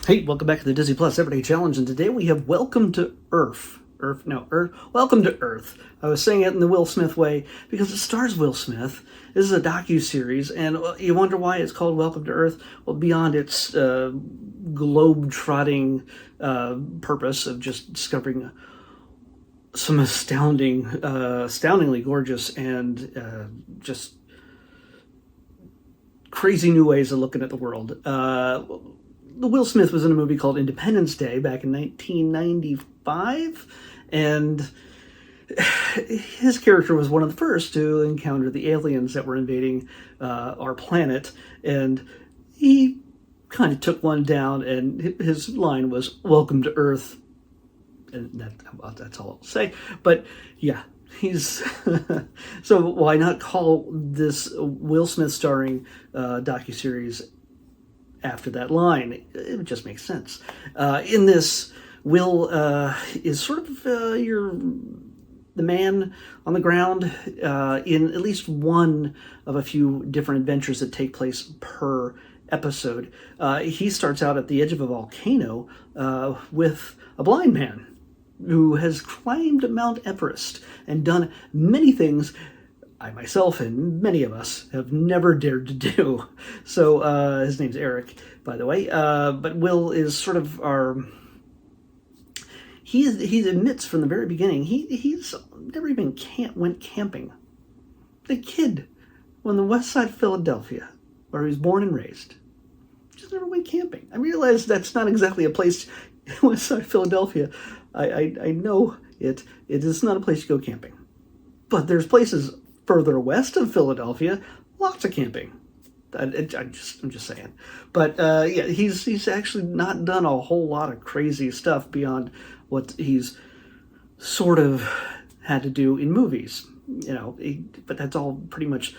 Hey, welcome back to the Disney Plus Everyday Challenge, and today we have Welcome to Earth. Welcome to Earth. I was saying it in the Will Smith way because it stars Will Smith. This is a docu-series, and you wonder why it's called Welcome to Earth? Well, beyond its globe-trotting purpose of just discovering some astoundingly gorgeous and just crazy new ways of looking at the world. Will Smith was in a movie called Independence Day back in 1995, and his character was one of the first to encounter the aliens that were invading our planet, and he kind of took one down, and his line was, "Welcome to Earth," and that's all I'll say. But yeah, he's so why not call this Will Smith starring docuseries after that line? It just makes sense. In this, Will is sort of the man on the ground in at least one of a few different adventures that take place per episode. He starts out at the edge of a volcano with a blind man who has climbed Mount Everest and done many things I myself and many of us have never dared to do. So his name's Eric, by the way. But Will is sort of he admits from the very beginning he's never even went camping. The kid on the west side of Philadelphia, where he was born and raised, just never went camping. I realize that's not exactly a place. West side of Philadelphia, I know it is not a place to go camping, but there's places further west of Philadelphia, lots of camping. I'm just saying. But yeah, he's actually not done a whole lot of crazy stuff beyond what he's sort of had to do in movies. But that's all pretty much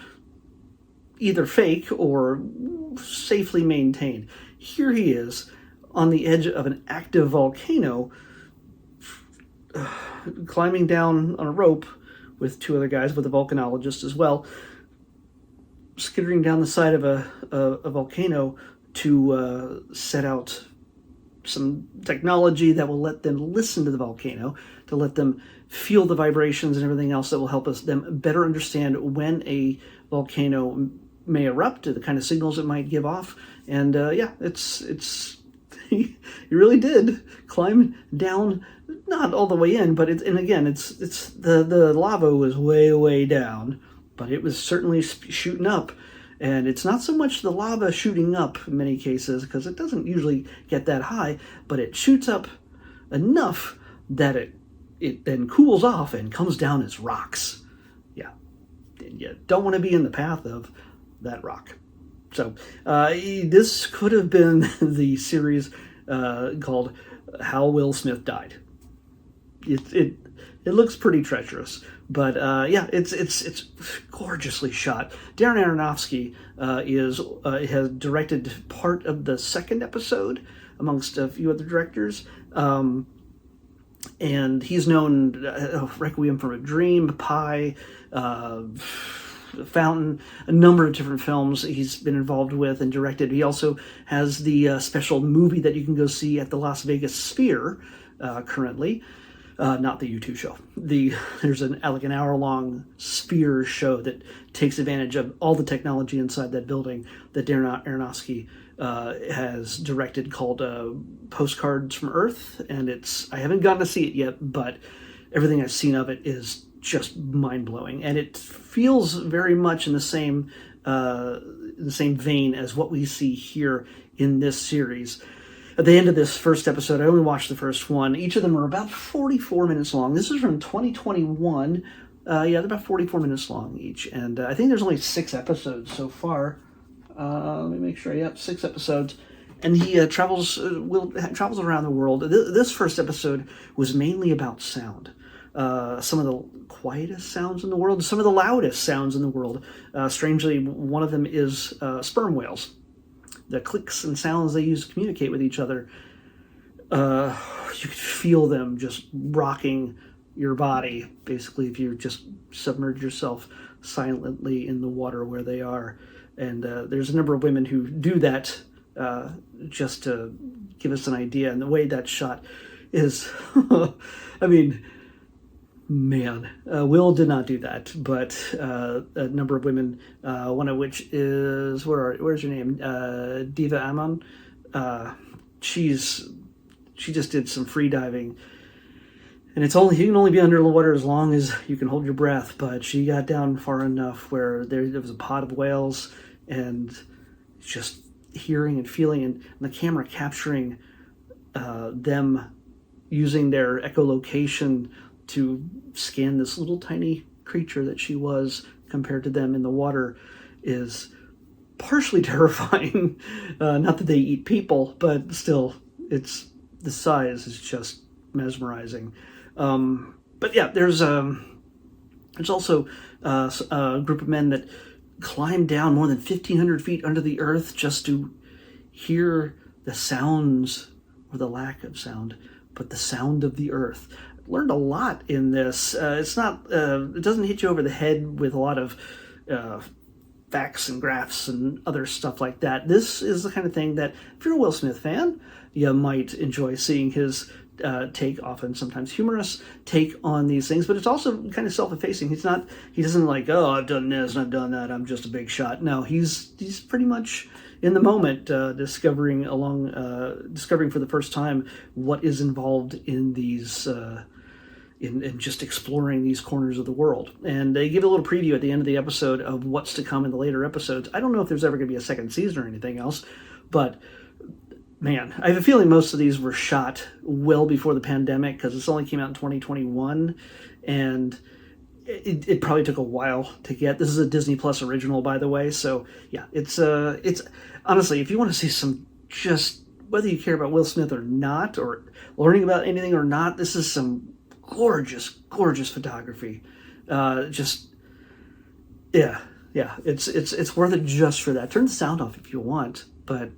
either fake or safely maintained. Here he is on the edge of an active volcano, climbing down on a rope with two other guys, with a volcanologist as well, skittering down the side of a volcano to set out some technology that will let them listen to the volcano, to let them feel the vibrations and everything else that will help them better understand when a volcano may erupt, the kind of signals it might give off. And yeah, it's he really did climb down. Not all the way in, but it's the lava was way down, but it was certainly shooting up. And it's not so much the lava shooting up in many cases, because it doesn't usually get that high, but it shoots up enough that it then cools off and comes down as rocks. Yeah, and you don't want to be in the path of that rock. So this could have been the series called How Will Smith Died. It looks pretty treacherous, but yeah, it's gorgeously shot. Darren Aronofsky has directed part of the second episode amongst a few other directors, and he's known Requiem for a Dream, Pi, Fountain, a number of different films he's been involved with and directed. He also has the special movie that you can go see at the Las Vegas Sphere currently. Not the U2 show. There's an hour-long Sphere show that takes advantage of all the technology inside that building that Darren Aronofsky has directed, called Postcards from Earth, and I haven't gotten to see it yet, but everything I've seen of it is just mind-blowing, and it feels very much in the same vein as what we see here in this series. At the end of this first episode, I only watched the first one. Each of them are about 44 minutes long. This is from 2021. Yeah, they're about 44 minutes long each. And I think there's only 6 episodes so far. Let me make sure. Yep, 6 episodes. And he travels around the world. This first episode was mainly about sound. Some of the quietest sounds in the world, some of the loudest sounds in the world. Strangely, one of them is sperm whales. The clicks and sounds they use to communicate with each other, you could feel them just rocking your body, basically, if you just submerge yourself silently in the water where they are. And there's a number of women who do that just to give us an idea. And the way that shot is, I mean, man, Will did not do that, but a number of women, one of which is, where's her name? Diva Amon. She just did some free diving, and you can only be under the water as long as you can hold your breath. But she got down far enough where there was a pod of whales, and just hearing and feeling, and the camera capturing them using their echolocation to scan this little tiny creature that she was compared to them in the water is partially terrifying. Not that they eat people, but still, the size is just mesmerizing. But yeah, there's also a group of men that climbed down more than 1,500 feet under the earth just to hear the sounds, or the lack of sound, but the sound of the earth. Learned a lot in this. It's not. It doesn't hit you over the head with a lot of facts and graphs and other stuff like that. This is the kind of thing that, if you're a Will Smith fan, you might enjoy seeing his take, often sometimes humorous take on these things. But it's also kind of self-effacing. He doesn't like, oh, I've done this and I've done that, I'm just a big shot. No, he's pretty much in the moment, discovering for the first time what is involved in these. In just exploring these corners of the world. And they give a little preview at the end of the episode of what's to come in the later episodes. I don't know if there's ever going to be a second season or anything else, but man, I have a feeling most of these were shot well before the pandemic, because this only came out in 2021, and it probably took a while to get. This is a Disney Plus original, by the way, so yeah, it's honestly, if you want to see some, just whether you care about Will Smith or not, or learning about anything or not, this is some gorgeous photography. It's worth it just for that. Turn the sound off if you want, but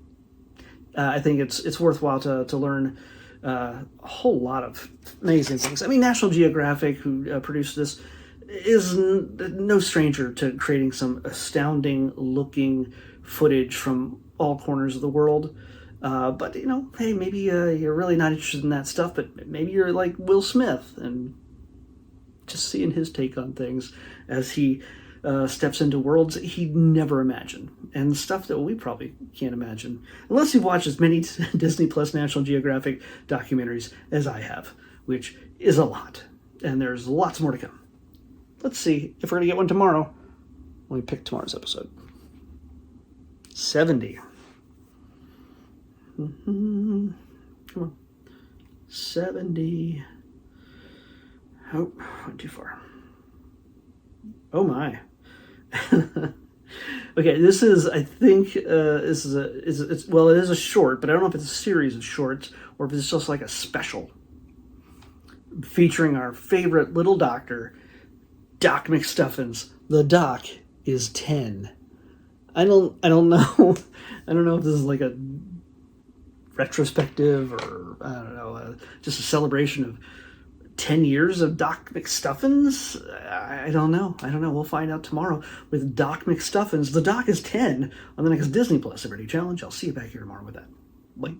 I think it's worthwhile to learn a whole lot of amazing things. I mean, National Geographic, who produced this, is no stranger to creating some astounding looking footage from all corners of the world. But, hey, maybe you're really not interested in that stuff, but maybe you're like Will Smith and just seeing his take on things as he steps into worlds he'd never imagine, and stuff that we probably can't imagine, unless you've watched as many Disney Plus National Geographic documentaries as I have, which is a lot, and there's lots more to come. Let's see if we're going to get one tomorrow. Let me pick tomorrow's episode. 70. Come on. 70. Oh, went too far. Oh my. Okay, this is, I think, it is a short, but I don't know if it's a series of shorts or if it's just like a special featuring our favorite little doctor, Doc McStuffins. The Doc is 10. I don't know. I don't know if this is like a retrospective, or I don't know, just a celebration of 10 years of Doc McStuffins. I don't know. We'll find out tomorrow with Doc McStuffins. The Doc is 10 on the next Disney Plus Celebrity Challenge. I'll see you back here tomorrow with that. Bye.